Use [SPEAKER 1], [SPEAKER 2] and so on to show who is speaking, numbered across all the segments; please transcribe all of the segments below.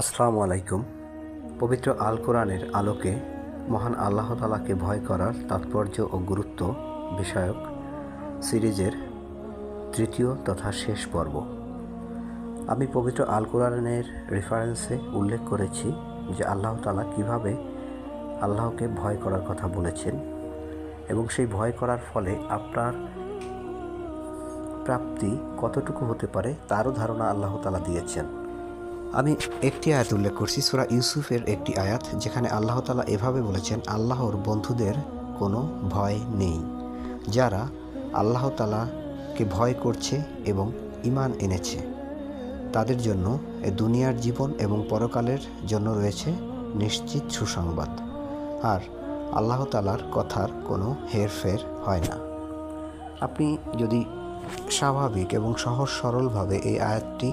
[SPEAKER 1] আসসালামু আলাইকুম। পবিত্র আল কোরআনের আলোকে মহান আল্লাহ তাআলাকে ভয় করার তাৎপর্য ও গুরুত্ব বিষয়ক সিরিজের তৃতীয় তথা শেষ পর্ব। আমি পবিত্র আল কোরআনের রেফারেন্সে উল্লেখ করেছি যে আল্লাহ তাআলা কীভাবে আল্লাহকে ভয় করার কথা বলেছেন এবং সেই ভয় করার ফলে আপনার প্রাপ্তি কতটুকু হতে পারে তারও ধারণা আল্লাহ তাআলা দিয়েছেন। আমি একটি আয়াত উল্লেখ করছি, সূরা ইউসুফের একটি আয়াত, যেখানে আল্লাহ তাআলা এভাবে বলেছেন, আল্লাহর বন্ধুদের কোনো ভয় নেই। যারা আল্লাহ তাআলাকে ভয় করছে এবং ঈমান এনেছে তাদের জন্য এ দুনিয়ার জীবন এবং পরকালের জন্য রয়েছে নিশ্চিত সুসংবাদ। আর আল্লাহ তাআলার কথার কোনো হেরফের হয় না। আপনি যদি স্বাভাবিক এবং সহজ সরলভাবে এই আয়াতটি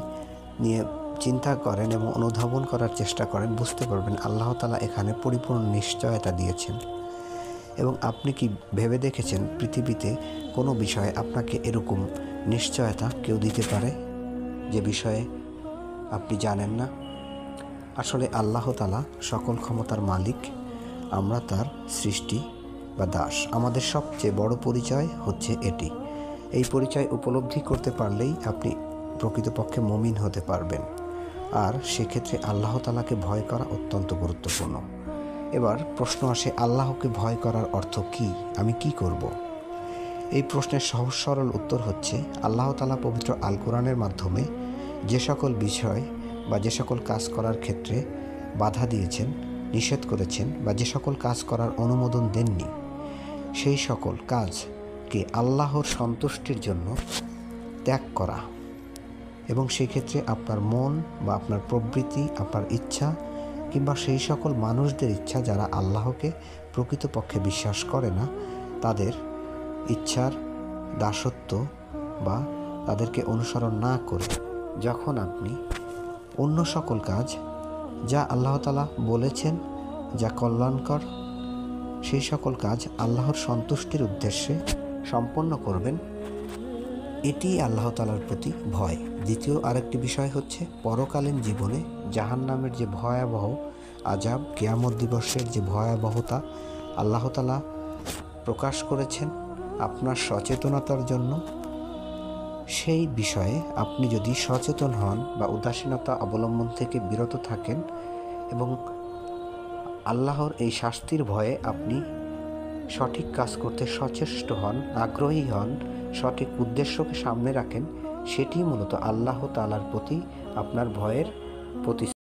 [SPEAKER 1] নিয়ে চিন্তা করেন এবং অনুধাবন করার চেষ্টা করেন, বুঝতে পারবেন আল্লাহ তাআলা এখানে পরিপূর্ণ নিশ্চয়তা দিয়েছেন। এবং আপনি কি ভেবে দেখেছেন পৃথিবীতে কোনো বিষয়ে আপনাকে এরকম নিশ্চয়তা কেউ দিতে পারে যে বিষয়ে আপনি জানেন না? আসলে আল্লাহ তাআলা সকল ক্ষমতার মালিক, আমরা তার সৃষ্টি বা দাস। আমাদের সবচেয়ে বড় পরিচয় হচ্ছে এটি। এই পরিচয় উপলব্ধি করতে পারলেই আপনি প্রকৃতপক্ষে মুমিন হতে পারবেন। আর সেক্ষেত্রে আল্লাহ তাআলাকে ভয় করা অত্যন্ত গুরুত্বপূর্ণ। এবার প্রশ্ন আসে, আল্লাহকে ভয় করার অর্থ কি? আমি কি করব? এই প্রশ্নের সহজ সরল উত্তর হচ্ছে, আল্লাহ তাআলা পবিত্র আল কোরআনের মাধ্যমে যে সকল বিষয় বা যে সকল কাজ করার ক্ষেত্রে বাধা দিয়েছেন, নিষেধ করেছেন বা যে সকল কাজ করার অনুমোদন দেননি, সেই সকল কাজকে আল্লাহর সন্তুষ্টির জন্য ত্যাগ করা। এবং সেই ক্ষেত্রে আপনার মন বা আপনার প্রবৃত্তি, আপনার ইচ্ছা কিংবা সেই সকল মানুষদের ইচ্ছা যারা আল্লাহকে প্রকৃতপক্ষে বিশ্বাস করে না, তাদের ইচ্ছার দাসত্ব বা তাদেরকে অনুসরণ না করে যখন আপনি অন্য সকল কাজ যা আল্লাহ তাআলা বলেছেন যা কল্যাণকর, সেই সকল কাজ আল্লাহর সন্তুষ্টির উদ্দেশ্যে সম্পন্ন করবেন, এটি আল্লাহ তাআলার প্রতি ভয়। দ্বিতীয় আরেকটি বিষয় হচ্ছে পরকালীন জীবনে জাহান্নামের যে ভয়াবহ আযাব, কিয়ামত দিবসের যে ভয়াবহতা আল্লাহ তাআলা প্রকাশ করেছেন আপনার সচেতনতার জন্য। সেই বিষয়ে আপনি যদি সচেতন হন বা উদাসীনতা অবলম্বন থেকে বিরত থাকেন এবং আল্লাহর এই শাস্তির ভয়ে আপনি সঠিক কাজ করতে সচেষ্ট হন, আগ্রহী হন, সঠিক উদ্দেশ্যকে সামনে রাখেন, সেটি মূলত আল্লাহ তাআলার প্রতি আপনার ভয়ের প্রতি